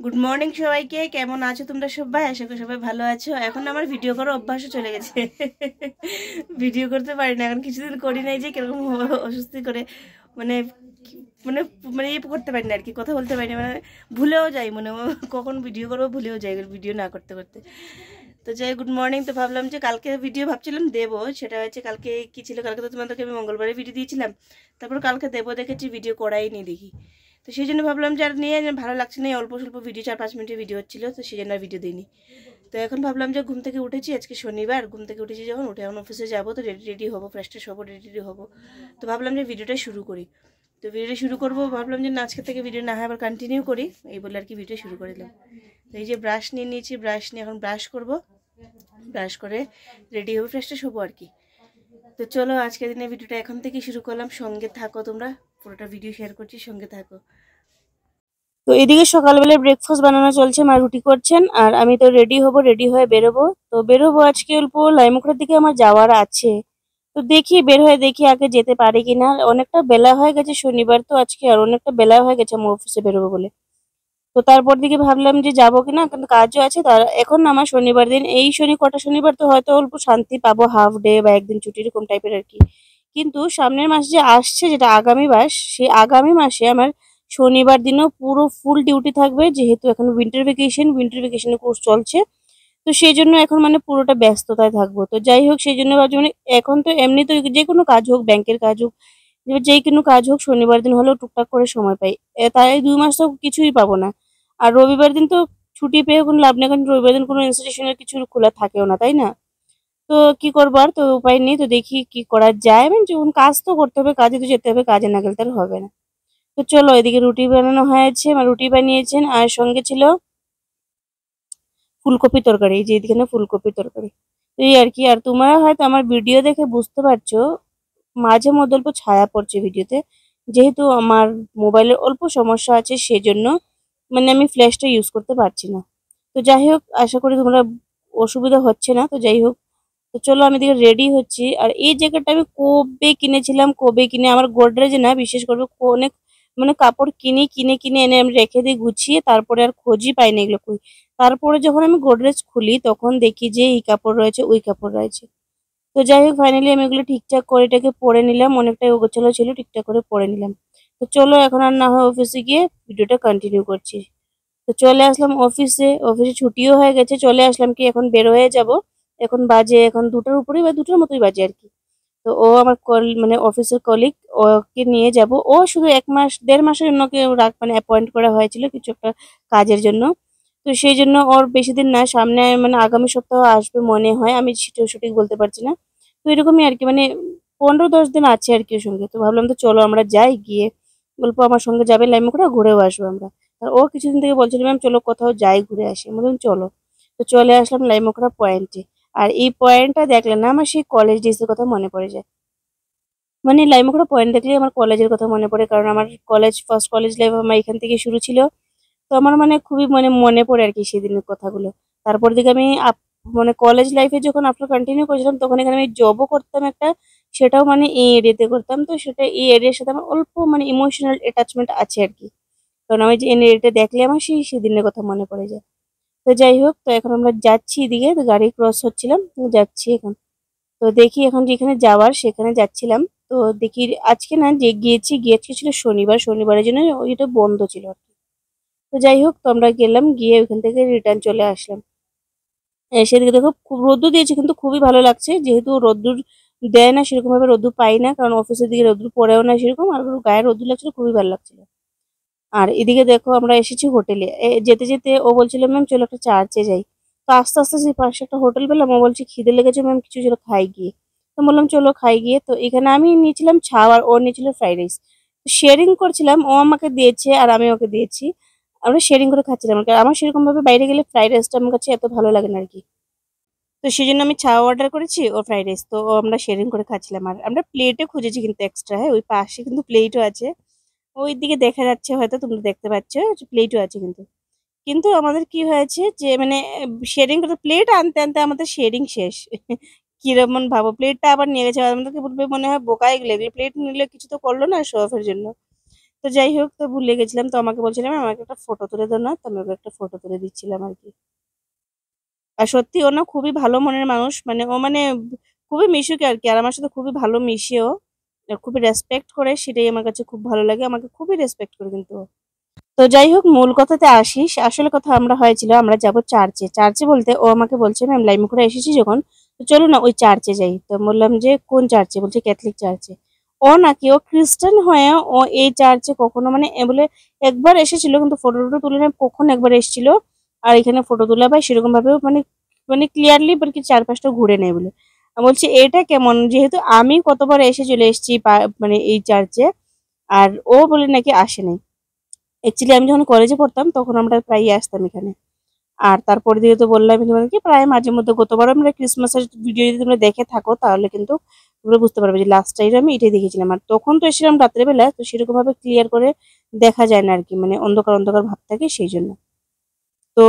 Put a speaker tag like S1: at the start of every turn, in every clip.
S1: Good morning সবাইকে। কেমন আছো তোমরা সবাই? আশা করি সবাই ভালো আছো। এখন আমার ভিডিও করার অভ্যাসও চলে গেছে। ভিডিও করতে পারি না এখন, কিছুদিন করি নাই যে কিরকম অসুস্থি করে মানে মানে মানে ইয়ে করতে পারি না আর কি, কথা বলতে পারি না, মানে ভুলেও যাই, মানে কখন ভিডিও করবো ভুলেও যাই ভিডিও না করতে করতে। তো যাই, গুড মর্নিং। তো ভাবলাম যে কালকে ভিডিও ভাবছিলাম দেবো, সেটা হচ্ছে কালকে কি ছিল, কালকে তো তোমাদেরকে আমি মঙ্গলবারে ভিডিও দিয়েছিলাম, তারপর কালকে দেবো দেখেছি ভিডিও করাই নি দেখি। তো সেই জন্য ভাবলাম যে আর নিয়ে ভালো লাগছে না, অল্প স্বল্প ভিডিও 4-5 মিনিটের ভিডিও হচ্ছিলো, তো সেই জন্য আর ভিডিও দিইনি। তো এখন ভাবলাম যে ঘুম থেকে উঠেছি, আজকে শনিবার, ঘুম থেকে উঠেছি যখন, উঠে এখন অফিসে যাবো, তো রেডি হবো, ফ্রেশ ট্রেশ হবো, রেডি হবো। তো ভাবলাম যে ভিডিওটা শুরু করি। তো ভিডিওটা শুরু করবো, ভাবলাম যে আজকে থেকে ভিডিও না হয় আবার কন্টিনিউ করি, এই বলে আর কি ভিডিও শুরু করে দিলাম। তো এই যে ব্রাশ নিয়ে নিয়েছি, ব্রাশ নিয়ে এখন ব্রাশ করবো, ব্রাশ করে রেডি হবো, ফ্রেশ ট্রেশ হবো আর কি। তো চলো আজকের দিনে ভিডিওটা এখন থেকেই শুরু করলাম, সঙ্গে থাকো তোমরা, পুরোটা ভিডিও শেয়ার করছি, সঙ্গে থাকো। তো এদিকে সকালবেলায় ব্রেকফাস্ট বানানো চলছে, মা রুটি করছেন, আর আমি তো রেডি হব, রেডি হয়ে বেরোবো। তো বেরোবো আজকে অল্প লাইমুখড়ার দিকে আমার যাওয়ার আছে। তো দেখি বের হয়ে দেখি আগে যেতে পারি কিনা, অনেকটা বেলা হয়ে গেছে, শনিবার তো আজকে, আর অনেকটা বেলা হয়ে গেছে আমার অফিসে বেরোবো বলে। তো তারপর দিকে ভাবলাম যে যাবো কিনা, কিন্তু কাজও আছে। তার এখন আমার শনিবার দিন, এই কটা শনিবার তো হয়তো অল্প শান্তি পাবো, হাফ ডে বা একদিন ছুটি এরকম টাইপের আর কি। কিন্তু সামনের মাস যে আসছে, যেটা আগামী মাস, সেই আগামী মাসে আমার শনিবার দিনও পুরো ফুল ডিউটি থাকবে, যেহেতু এখন উইন্টার ভেকেশনের কোর্স চলছে। তো সেই জন্য এখন মানে পুরোটা ব্যস্ততায় থাকবো। তো যাই হোক, সেই জন্য ভাবছি মানে এখন তো এমনি তো যে কোনো কাজ হোক, ব্যাংকের কাজ হোক, যে কোনো কাজ হোক, শনিবার দিন হলেও টুকটাক করে সময় পাই। তাই 2 মাস তো কিছুই পাবো না। আর রবিবার দিন তো ছুটি পেয়ে কোনো লাভ নেই, কারণ রবিবার দিন কোনো ইনস্টিটিউশনের কিছু খোলা থাকেও না, তাই না? তো কি করবো, আর তো উপায় নেই। তো দেখি কি করা যায়, মানে যখন কাজ তো করতে হবে, কাজে তো যেতে হবে, কাজে না গেলে তার হবে না। তো চলো, এদিকে রুটি বানানো হয়েছে, রুটি বানিয়েছেন, আর সঙ্গে ছিল ফুলকপি তরকারি, এই যে এদিকে না ফুলকপি তরকারি। তো এই আর কি। আর তোমরা হয়তো আমার ভিডিও দেখে বুঝতে পারছো মাঝে মধ্যে অল্প ছায়া পড়ছে ভিডিওতে, যেহেতু আমার মোবাইলের অল্প সমস্যা আছে, সেজন্য মানে আমি ফ্ল্যাশটা ইউজ করতে পারছি না। তো যাই হোক, আশা করি তোমরা অসুবিধা হচ্ছে না। তো যাই হোক, তো চলো আমি এদিকে রেডি হচ্ছি। আর এই জ্যাকেটটা আমি কবে কিনেছিলাম, কবে কিনে আমার গোদরেজে না, বিশেষ করে অনেক মানে কাপড় কিনে এনে আমি রেখে দিই গুছিয়ে, তারপরে আর খোঁজই পাইনি এগুলো কই। তারপরে যখন আমি গোদরেজ খুলি তখন দেখি যে এই কাপড় রয়েছে, ওই কাপড় রয়েছে। তো যাই হোক, ফাইনালি আমি এগুলো ঠিকঠাক করে এটাকে পরে নিলাম, অনেকটাই গোছালো ছিল, ঠিকঠাক করে পরে নিলাম। তো চলো এখন আর না হয় অফিসে গিয়ে ভিডিওটা কন্টিনিউ করছি। তো চলে আসলাম অফিসে, অফিসে ছুটিও হয়ে গেছে, চলে আসলাম কি এখন বের হয়ে যাব। এখন বাজে এখন 2টার উপরেই বা 2টার মতোই বাজে আর কি। তো ও আমার মানে অফিসের কলিগ, ওকে নিয়ে যাব। ও শুধু 1 মাস 1.5 মাসের জন্য ওকে মানে অ্যাপয়েন্ট করা হয়েছিল কিছু একটা কাজের জন্য। তো সেই জন্য ওর বেশি দিন না, সামনে মানে আগামী সপ্তাহ আসবে মনে হয়, আমি সেটাও সঠিক বলতে পারছি না। তো এরকমই আর কি, মানে 15-10 দিন আছে আর কি ওর সঙ্গে। তো ভাবলাম তো চলো আমরা যাই, গিয়ে গল্প আমার সঙ্গে যাবে, লাইমুখড়া ঘুরেও আসবো আমরা। আর ও কিছুদিন থেকে বলছিল ম্যাম চলো কোথাও যাই ঘুরে আসি, আমি বললাম চলো। তো চলে আসলাম লাইমুখড়া পয়েন্টে। আর এই পয়েন্টটা দেখলে না আমার সেই কলেজ ডেজের কথা মনে পড়ে যায়। মানে লাইমুখড়া পয়েন্ট দেখলে আমার কলেজের কথা মনে পড়ে, কারণ আমার ফার্স্ট কলেজ লাইফ আমার এখান থেকে শুরু ছিল। তো আমার মানে খুবই মানে মনে পড়ে আর কি সেদিনের কথাগুলো। তারপর দিকে আমি মানে কলেজ লাইফে যখন আফটার কন্টিনিউ করেছিলাম, তখন এখানে আমি জবও করতাম একটা, সেটাও মানে এই এরিয়াতে করতাম। তো সেটা এই এরিয়ার সাথে আমার অল্প মানে ইমোশনাল অ্যাটাচমেন্ট আছে আর কি, কারণ আমি যে এরিয়াটা দেখলে আমার সেদিনের কথা মনে পড়ে যায়। তো যাই হোক, তো এখন আমরা যাচ্ছি এদিকে, তো গাড়ি ক্রস হচ্ছিলাম, যাচ্ছি এখন। তো দেখি এখন যেখানে যাওয়ার সেখানে যাচ্ছিলাম। তো দেখি আজকে না যে গিয়েছি ছিল শনিবার, শনিবারের জন্য ওইটা বন্ধ ছিল আর কি। তো যাই হোক, তো আমরা গেলাম, গিয়ে ওখান থেকে রিটার্ন চলে আসলাম। সেদিকে দেখো খুব রোদ্দুর দিয়েছে, কিন্তু খুবই ভালো লাগছে, যেহেতু রোদ্দুর দেয় না সেরকম ভাবে, রোদ্দুর পাই না, কারণ অফিসের দিকে রোদ্দুর পড়েও না সেরকম, আর গায়ে রোদ্দুর লাগছিল, খুবই ভালো লাগছিল। আর এদিকে দেখো আমরা এসেছি হোটেলে, যেতে যেতে ও বলছিল ম্যাম চলো একটা চার্চে যাই। তো আস্তে আস্তে সেই পাশে একটা হোটেল পেলাম, ও বলছে খিদে লেগেছে ম্যাম, কিছু চলো খাই গিয়ে। তো বললাম চলো খাই গিয়ে। তো এখানে আমি নিয়েছিলাম ছাও, আর ও নিয়েছিল ফ্রাইড রাইস। শেয়ারিং করছিলাম, ও আমাকে দিয়েছে আর আমি ওকে দিয়েছি, আমরা শেয়ারিং করে খাচ্ছিলাম। কারণ আমার সেরকম ভাবে বাইরে গেলে ফ্রাইড রাইসটা আমার কাছে এত ভালো লাগে না আর কি। তো সেই জন্য আমি ছাও অর্ডার করেছি, ও ফ্রাইড রাইস। তো আমরা শেয়ারিং করে খাচ্ছিলাম, আর আমরা প্লেটও খুঁজেছি কিন্তু এক্সট্রা, হ্যাঁ ওই পাশে কিন্তু প্লেটও আছে। ওই দিকে দেখা যাচ্ছে, হয়তো তোমরা দেখতে পাচ্ছ যে প্লেটও আছে কিন্তু। কিন্তু আমাদের কি হয়েছে যে মানে শেয়ারিং করতে, প্লেট আনতে আনতে আমাদের শেয়ারিং শেষ। কিরকম ভাবো, প্লেটটা আবার নিয়ে গেছে, আমাদেরকে বলবে মনে হয় বোকা, এগুলো প্লেট নিলে কিছু তো করলো না শো অফের জন্য। তো যাই হোক, তো ভুলে গেছিলাম, তো আমাকে বলছিলাম আমাকে একটা ফটো তুলে দাও না, তো আমি ওকে একটা ফটো তুলে দিচ্ছিলাম আর কি। আর সত্যি ও না খুবই ভালো মনের মানুষ, মানে ও মানে খুবই মিশুকে আর কি, আর আমার সাথে খুবই ভালো মিশেও, আর খুবই রেসপেক্ট করে, সেটাই আমার কাছে খুব ভালো লাগে, আমাকে খুবই রেসপেক্ট করে কিন্তু ও। তো যাই হোক, মূল কথাতে আসিস, আসলে কথা আমরা হয়েছিল আমরা যাব চার্চে। চার্চে বলতে ও আমাকে বলছে ম্যাম লাইমুখড়ে এসেছি যখন, তো চলো না ওই চার্চে যাই। তো বললাম যে কোন চার্চে? বলছে ক্যাথলিক চার্চে। ও নাকি ও খ্রিস্টান হয়ে ও এই চার্চে কখনো মানে বলে একবার এসেছিল, কিন্তু ফটো টটো তুলে না, কখন একবার এসেছিল। আর এখানে ফটো তোলা ভাই সেরকম ভাবে মানে মানে ক্লিয়ারলি কি চারপাশটা ঘুরে নেয় বলে। আমি বলছি এটা কেমন, যেহেতু আমি কতবার এসে চলে এসেছি মানে এই চার্চে, আর ও বলে নাকি আসে নাই। অ্যাকচুয়ালি আমি যখন কলেজে পড়তাম তখন আমরা প্রায়ই আসতাম এখানে। আর তারপরে দিয়ে তো বললাম তোমাদেরকে প্রায় মাঝে মধ্যে, গতবার আমরা ক্রিসমাসের ভিডিও যদি তোমরা দেখে থাকো তাহলে কিন্তু তোমরা বুঝতে পারবে যে লাস্ট টাইম আমি এটাই দেখেছিলাম। আর তখন তো এসেছিলাম রাত্রেবেলা, তো সেরকম ভাবে ক্লিয়ার করে দেখা যায় না আর কি, মানে অন্ধকার অন্ধকার ভাব থাকে সেই জন্য। তো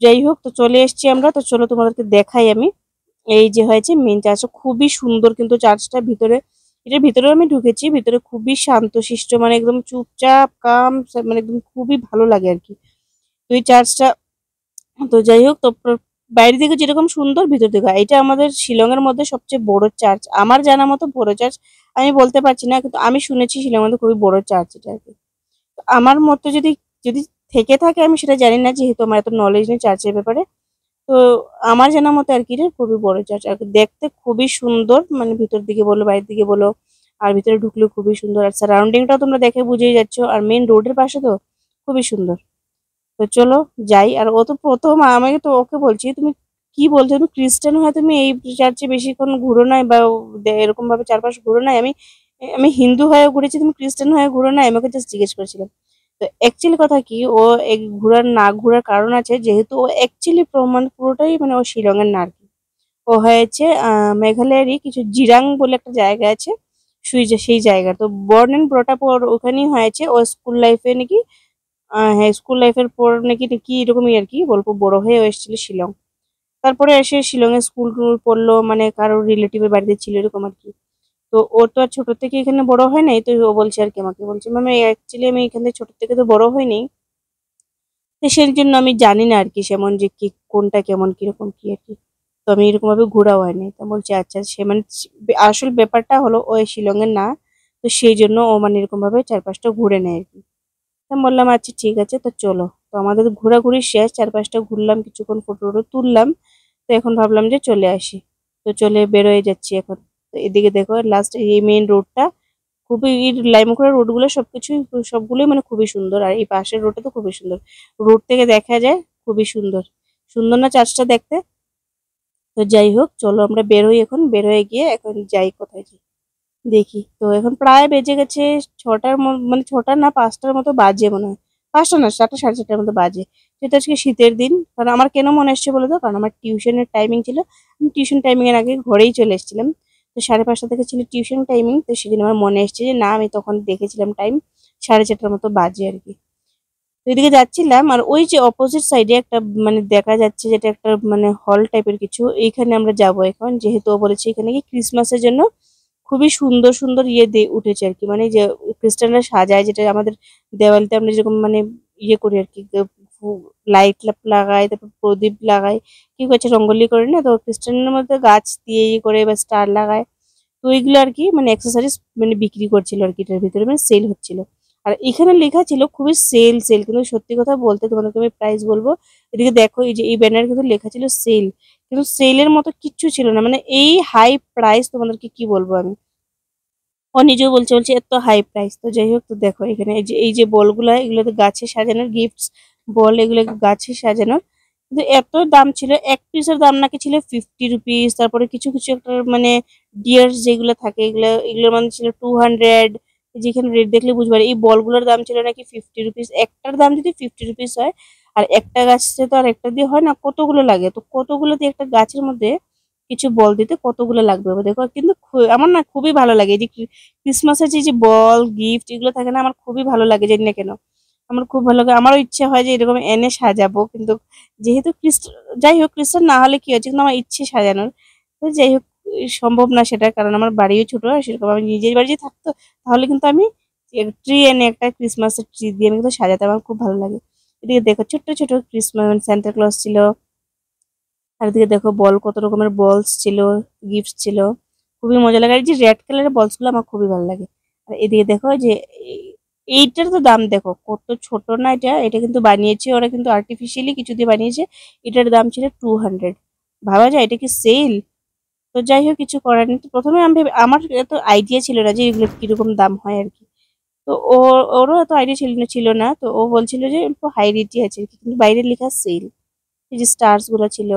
S1: যাই হোক, তো চলে এসেছি আমরা, তো চলো তোমাদেরকে দেখাই আমি। এই যে হয়েছে মেন চার্চটা খুবই সুন্দর, কিন্তু চার্চটা ভিতরে, এটার ভিতরেও আমি ঢুকেছি, ভিতরে খুবই শান্তশিষ্ট, মানে একদম চুপচাপ কাম, মানে একদম খুবই ভালো লাগে আর কি। তো এই চার্চটা, তো যাই হোক, তো বাইরে থেকে যেরকম সুন্দর ভিতর থেকে, এটা আমাদের শিলং এর মধ্যে সবচেয়ে বড় চার্চ, আমার জানা মতো বড় চার্চ। আমি বলতে পারছি না, কিন্তু আমি শুনেছি শিলং এর মধ্যে খুবই বড় চার্চ এটা আর কি। তো আমার মতো যদি যদি থেকে থাকে আমি সেটা জানি না, যেহেতু আমার এত নলেজ নেই চার্চের ব্যাপারে। তো আমার জানা মতো আর কি এটা খুবই বড় চার্চ, আর দেখতে খুবই সুন্দর, মানে ভিতর দিকে বলো বাইরের দিকে বলো, আর ভিতরে ঢুকলেও খুবই সুন্দর, আর সারাউন্ডিংটাও তোমরা দেখে বুঝেই যাচ্ছ, আর মেইন রোডের পাশে তো খুবই সুন্দর। তো চলো যাই। আর ও তো প্রথম আমাকে তো ওকে বলছি তুমি কি বলছো, তুমি খ্রিস্টান হয়ে তুমি এই চার্চে বেশিক্ষণ ঘুরো নাই, বা এরকম ভাবে চারপাশ ঘুরো নাই। আমি আমি হিন্দু হয়ে ঘুরেছি, তুমি খ্রিস্টান হয়ে ঘুরো নাই, আমাকে জাস্ট জিজ্ঞেস করেছিলাম। তো অ্যাকচুয়ালি কথা কি, ও ঘোরার না ঘোরার কারণ আছে, যেহেতু ও অ্যাকচুয়ালি প্রমাণ পুরোটাই মানে ও শিলংয়ের না আর কি। ও হয়েছে মেঘালয়েরই কিছু জিরাং বলে একটা জায়গা আছে, সেই জায়গা। তো বর্ন এন্ড ব্রট আপ ওর ওখানেই হয়েছে। ও স্কুল লাইফে নাকি হ্যাঁ, স্কুল লাইফের পর নাকি কি এরকমই আর কি, অল্প বড় হয়ে এসেছিল শিলং। তারপরে এসে শিলং এ স্কুল টুল পড়লো, মানে কারোর রিলেটিভের বাড়িতে ছিল এরকম আর কি। তো ও তো আর ছোট থেকে এখানে বড় হয় নাই, তো ও বলছে আর কি, আমাকে বলছে ম্যাম অ্যাকচুয়ালি আমি এখান থেকে ছোট থেকে তো বড় হয়নি, তো সেই জন্য আমি জানি না আর কি সেমন যে কি কোনটা কেমন কিরকম কি আর কি। তো আমি এরকম ভাবে ঘোরাও হয়নি। তা বলছে আচ্ছা, সে মানে আসল ব্যাপারটা হলো ও শিলং এর না, তো সেই জন্য ও মানে এরকম ভাবে চারপাশটা ঘুরে নেয় আর কি। আমি বললাম আচ্ছা ঠিক আছে, তো চলো। তো আমাদের ঘোরাঘুরি শেষ, চারপাশটা ঘুরলাম, কিছুক্ষণ ফটো টটো তুললাম। তো এখন ভাবলাম যে চলে আসি। তো চলে বেরোয় যাচ্ছি এখন। তো এদিকে দেখো লাস্ট এই মেইন রোডটা খুবই, এই লাইমুখড়া রোডগুলো সবকিছু সবগুলোই মানে খুবই সুন্দর, আর এই পাশের রোডটা তো খুবই সুন্দর। রোড থেকে দেখা যায় খুবই সুন্দর। সুন্দর না চার্চটা দেখতে? তো যাই হোক, চলো আমরা বেরোই এখন, বের হয়ে গিয়ে এখন যাই কোথায় যাই দেখি। তো এখন প্রায় বেজে গেছে ছটার মানে ছটা না পাঁচটার মতো বাজে মনে হয়। পাঁচটা না, চারটা সাড়ে চারটার মতো বাজে। যেহেতু আজকে শীতের দিন, কারণ আমার কেন মনে এসছে বলে তো, কারণ আমার টিউশনের টাইমিং ছিল। আমি টিউশন টাইমিং এর আগে ঘরেই চলে এসেছিলাম। তো 5:30 থেকে ছিল টিউশন টাইমিং, তো সেদিন আমার মনে এসছে যে না আমি তখন দেখেছিলাম টাইম সাড়ে চারটার মতো বাজে আর কি। তো এদিকে যাচ্ছিলাম, আর ওই যে অপোজিট সাইডে একটা মানে দেখা যাচ্ছে যেটা একটা মানে হল টাইপের কিছু, এইখানে আমরা যাব এখন, যেহেতু ও বলেছে এখানে কি ক্রিসমাসের জন্য খুবই সুন্দর সুন্দর ইয়ে দিয়ে উঠেছে আর কি, মানে যে খ্রিস্টানরা সাজায়, যেটা আমাদের দেওয়ালিতে আমরা যেরকম মানে ইয়ে করি আর কি, লাইট লাগাই, তারপর প্রদীপ লাগাই, কি করছে রঙ্গোলি করে না, তো খ্রিস্টানের মধ্যে গাছ দিয়ে ইয়ে করে বা স্টার লাগায়। তো ওইগুলো আর কি মানে অ্যাক্সেসরিজ মানে বিক্রি করছিল আর কি, এটার ভিতরে মানে সেল হচ্ছিল। আর এখানে লেখা ছিল খুবই সেল সেল, কিন্তু সত্যি কথা বলতে তোমাদেরকে আমি প্রাইস বলবো, এদিকে দেখো এই যে এই ব্যানার কিন্তু লেখা ছিল সেল, কিন্তু সেলের মতো কিচ্ছু ছিল না, মানে এই হাই প্রাইস তোমাদেরকে কি বলবো আমি। ও নিজেও বলছে বলছে এত হাই প্রাইস। তো যাই হোক, তো দেখো এখানে এই যে বলগুলো, এগুলো তো গাছে সাজানোর গিফটস বল, এগুলো গাছে সাজানোর, কিন্তু এত দাম ছিল, এক পিসের দাম নাকি ছিল 50 রুপিস। তারপরে কিছু কিছু একটা মানে ডিয়ার্স যেগুলো থাকে, এগুলোর মানে ছিল 200। যেখানে রেট দেখলে বুঝতে পারি, এই বলগুলোর দাম ছিল নাকি 50 রুপিস। একটার দাম যদি 50 রুপিস হয়, আর একটা গাছে তো আর একটা দিয়ে হয় না, কতগুলো লাগে, তো কতগুলো দিয়ে একটা গাছের মধ্যে কিছু বল দিতে কতগুলো লাগবে এবার দেখো। কিন্তু আমার না খুবই ভালো লাগে এই যে ক্রিসমাসের যে যে বল গিফট এগুলো থাকে না, আমার খুবই ভালো লাগে, জানি না কেন আমার খুব ভালো লাগে। আমারও ইচ্ছে হয় যে এরকম এনে সাজাবো, কিন্তু যেহেতু যাই হোক খ্রিস্টান না হলে কি হচ্ছে, কিন্তু আমার ইচ্ছে সাজানোর। তো যাই হোক, সম্ভব না সেটা, কারণ আমার বাড়িও ছোট, আর সেরকম আমি নিজের বাড়ি যদি থাকতো তাহলে কিন্তু আমি ট্রি এনে একটা ক্রিসমাসের ট্রি দিয়ে আমি কিন্তু সাজাতে আমার খুব ভালো লাগে। এদিকে দেখো ছোট্ট ছোট ক্রিসমাস সান্টা ক্লজ ছিল। আর এদিকে দেখো বল, কত রকমের বলস ছিল, গিফট ছিল, খুবই মজা লাগে। আর এই যে রেড কালারের বলস গুলো আমার খুবই ভালো লাগে। আর এদিকে দেখো যে এইটার তো দাম দেখো কত ছোট না, এটা এটা কিন্তু বানিয়েছে ওরা, কিন্তু আর্টিফিশিয়ালি কিছু দিয়ে বানিয়েছে। এটার দাম ছিল 200। ভাবা যায় এটা কি সেল? তো যাই হোক, কিছু করার নেই। তো প্রথমে আমি আমার এত আইডিয়া ছিল না যে এগুলো কিরকম দাম হয় আর কি। তো ওরও এত আইডিয়া ছিল না। তো ও বলছিল যে একটু হাই রেটই আছে আর কি, কিন্তু বাইরে লেখা সেল। এই যে স্টার্স গুলো ছিল।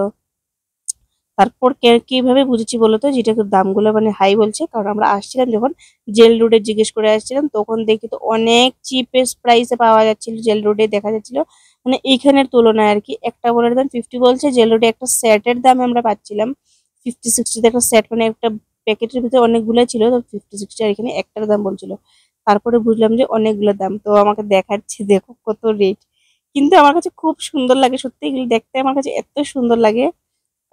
S1: তারপর কিভাবে বুঝেছি বলতো যেটা দামগুলো মানে হাই বলছে, কারণ আমরা আসছিলাম যখন জেল রোডে জিজ্ঞেস করে আসছিলাম, তখন দেখি তো অনেক চিপেস্ট প্রাইসে পাওয়া যাচ্ছিল, জেল রোডে দেখা যাচ্ছিল। মানে এইখানের তুলনায় আর কি। একটা বলের দাম 50 বলছে, জেল রোডে একটা সেটের দাম আমরা পাচ্ছিলাম 50-60 একটা সেট, মানে একটা প্যাকেটের ভিতরে অনেকগুলো ছিল, তো 50-60, আর এখানে একটার দাম বলছিল। তারপরে বুঝলাম যে অনেকগুলো দাম। তো আমাকে দেখাচ্ছে দেখো কত রেট। কিন্তু আমার কাছে খুব সুন্দর লাগে সত্যি, এগুলো দেখতে আমার কাছে এত সুন্দর লাগে।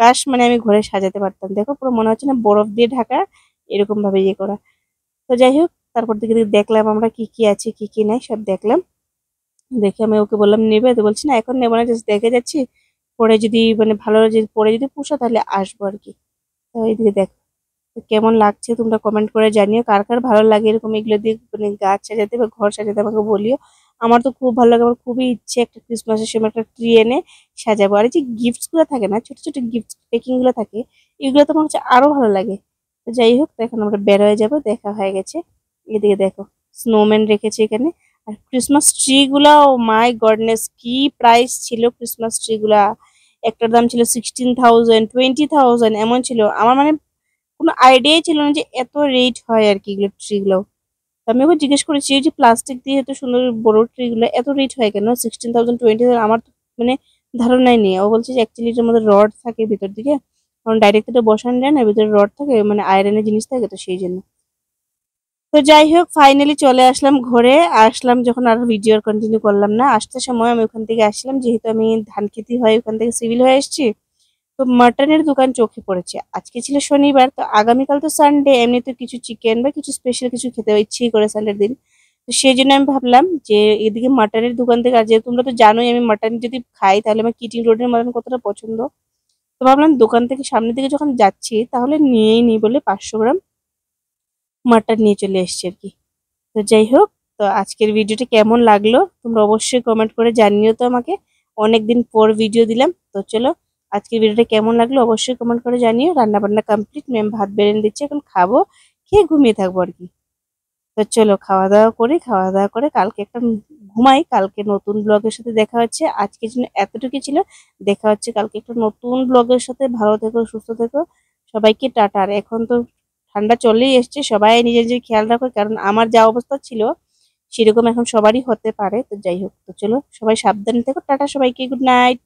S1: কাশ মানে আমি ঘরে সাজাতে পারতাম। দেখো পুরো মনে হচ্ছে না বরফ দিয়ে ঢাকা, এরকম ভাবে ইয়ে করা। তো যাই হোক, তারপর দিকে দেখলাম আমরা কি কি আছে কি কি নাই সব দেখলাম। দেখে আমি ওকে বললাম নেবে, তো বলছি না এখন নেবো না, জাস্ট দেখে যাচ্ছি, পরে যদি মানে ভালো যদি পরে যদি পুষো তাহলে আসবো আর কি। তো এইদিকে দেখো তো কেমন লাগছে তোমরা কমেন্ট করে জানিও, কার কার ভালো লাগে এরকম এগুলো দিয়ে মানে গাছ সাজাতে বা ঘর সাজাতে আমাকে বলিও। আমার তো খুব ভালো লাগে, আমার খুবই ইচ্ছে একটা ক্রিসমাসের সময় একটা ট্রি এনে সাজাবো। আর এই যে গিফটস গুলো থাকে না, ছোট ছোট গিফট প্যাকিং গুলো থাকে, এগুলো তো আমার হচ্ছে আরো ভালো লাগে। তো যাই হোক, তো এখন আমরা বের হয়ে যাবো, দেখা হয়ে গেছে। এদিকে দেখো স্নোম্যান রেখেছে এখানে। আর ক্রিসমাস ট্রি গুলা, ও মাই গডনেস, কি প্রাইস ছিল ক্রিসমাস ট্রি গুলা! একটার দাম ছিল 16,000, 20,000 এমন ছিল। আমার মানে কোনো আইডিয়াই ছিল না যে এত রেট হয় আর কি এগুলো ট্রি গুলো। আমি ওকে জিজ্ঞেস করেছি এই যে প্লাস্টিক দিয়ে এত সুন্দর বড় ট্রি গুলো এত রেট হয় কেন, 16,000, 20,000, আমার তো মানে ধারণাই নেই। ও বলছে যে অ্যাকচুয়ালি এটার মধ্যে রড থাকে ভিতর দিকে, কারণ ডাইরেক্ট এটা বসানো যায় না, ভিতরে রড থাকে, মানে আয়রনের জিনিস থাকে, তো সেই জন্য। তো যাই হোক, ফাইনালি চলে আসলাম ঘরে। আসলাম যখন, আর ভিডিও কন্টিনিউ করলাম না। আসতে সময় আমি ওখান থেকে আসলাম, যেহেতু আমি ধানক্ষেতি হয়ে ওখান থেকে সিভিল হয়ে এসেছি। তো মাটনের দোকান চোখে পড়েছে। আজকে ছিল শনিবার, তো আগামীকাল তো সানডে, এমনি তো কিছু চিকেন বা কিছু স্পেশাল কিছু খেতে ইচ্ছেই করে সানডের দিন। তো সেই জন্য আমি ভাবলাম যে এদিকে মাটনের দোকান থেকে, আর যেহেতু তোমরা তো জানোই আমি মাটন যদি খাই তাহলে আমার কিটিং রোডের মাটন কতটা পছন্দ। তো ভাবলাম দোকান থেকে সামনের দিকে যখন যাচ্ছি তাহলে নিয়েই নিই বলে 500 গ্রাম মাটন নিয়ে চলে এসেছি আর কি। তো যাই হোক, তো আজকের ভিডিওটা কেমন লাগলো তোমরা অবশ্যই কমেন্ট করে জানিও তো আমাকে। অনেকদিন পর ভিডিও দিলাম। তো চলো, আজকের ভিডিওটা কেমন লাগলো অবশ্যই কমেন্ট করে জানিও। রান্না বান্না কমপ্লিট, ম্যাম ভাত বেড়ে দিচ্ছে, এখন খাবো, খেয়ে ঘুমিয়ে থাকবো আর কি। তো চলো খাওয়া দাওয়া করি, খাওয়া দাওয়া করে কালকে একটা ঘুমাই। কালকে নতুন ব্লগের সাথে দেখা হচ্ছে। আজকের জন্য এতটুকুই ছিল। দেখা হচ্ছে কালকে একটা নতুন ব্লগের সাথে। ভালো থেকো, সুস্থ থেকো, সবাইকে টাটা। আর এখন তো ঠান্ডা চলেই এসছে, সবাই নিজের নিজের খেয়াল রাখো, কারণ আমার যা অবস্থা ছিল সেরকম এখন সবারই হতে পারে। তো যাই হোক, তো চলো সবাই সাবধানে থেকো, টাটা সবাইকে, গুড নাইট।